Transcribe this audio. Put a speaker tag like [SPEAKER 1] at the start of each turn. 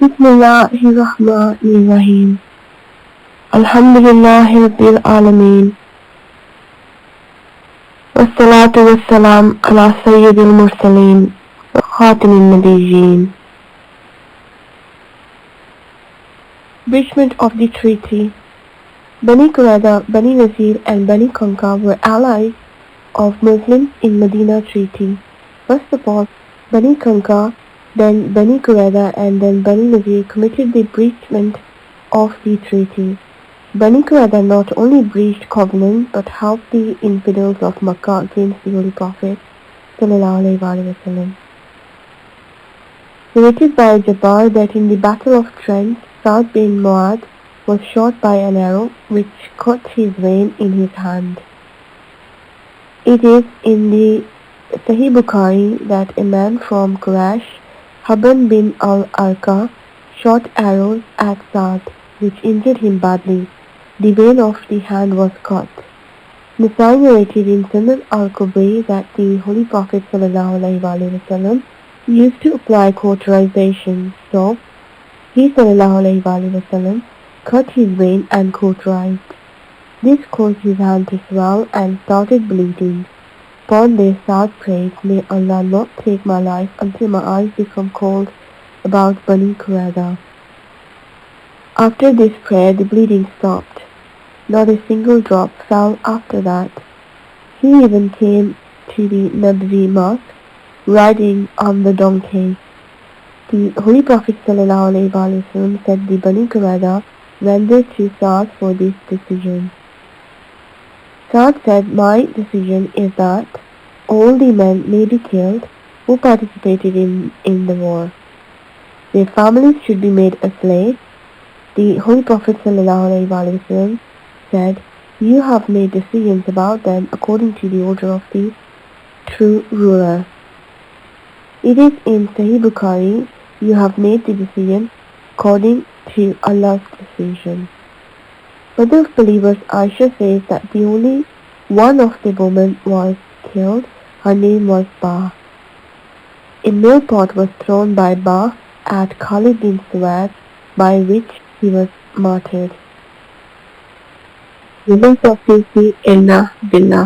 [SPEAKER 1] Bismillahirrahmanirrahim. Alhamdulillahi Rabbil Alameen. Wassalatu ala sayyidil mursaleen wa khatamin nabiyyin. Abridgment of the treaty. Bani Qurayza, Bani Nazir and Bani Kanka were allies of Muslims in Medina Treaty. First of all, Bani Kanka, then Bani Qurayza and then Bani Nazir committed the breachment of the treaty. Bani Qurayza not only breached covenant but helped the infidels of Makkah against the Holy Prophet sallallahu, alaihi wasallam. Narrated by Jabbar that in the Battle of Trent, Sa'd bin Mu'adh was shot by an arrow which cut his vein in his hand. It is in the Sahih Bukhari that a man from Quraysh, Habban bin al-Arqa, shot arrows at Sa'd, which injured him badly. The vein of the hand was cut. Nasai narrated in Sunnah al-Kubri that the Holy Prophet sallallahu, alaihi wasallam used to apply cauterization, so he sallallahu, alaihi wasallam cut his vein and cauterized. This caused his hand to swell and started bleeding. Upon this, Sa'd prayed, "May Allah not take my life until my eyes become cold," about Bani Qurayza. After this prayer, the bleeding stopped. Not a single drop fell after that. He even came to the Nabi mosque, riding on the donkey. The Holy Prophet sallallahu, alaihi wasallam said the Bani Qurayza rendered to Sa'd for this decision. Sa'd said, "My decision is that all the men may be killed who participated in the war. Their families should be made a slave." The Holy Prophet sallallahu, alaihi wasallam said, "You have made decisions about them according to the order of the true ruler." It is in Sahih Bukhari, "You have made the decision according to Allah's decision." Mother of believers Aisha says that the only one of the women was killed. Her name was Ba. A millpot was thrown by Ba at Khalid bin Suwaid, by which he was martyred. Rivers of safety, Inna Billah.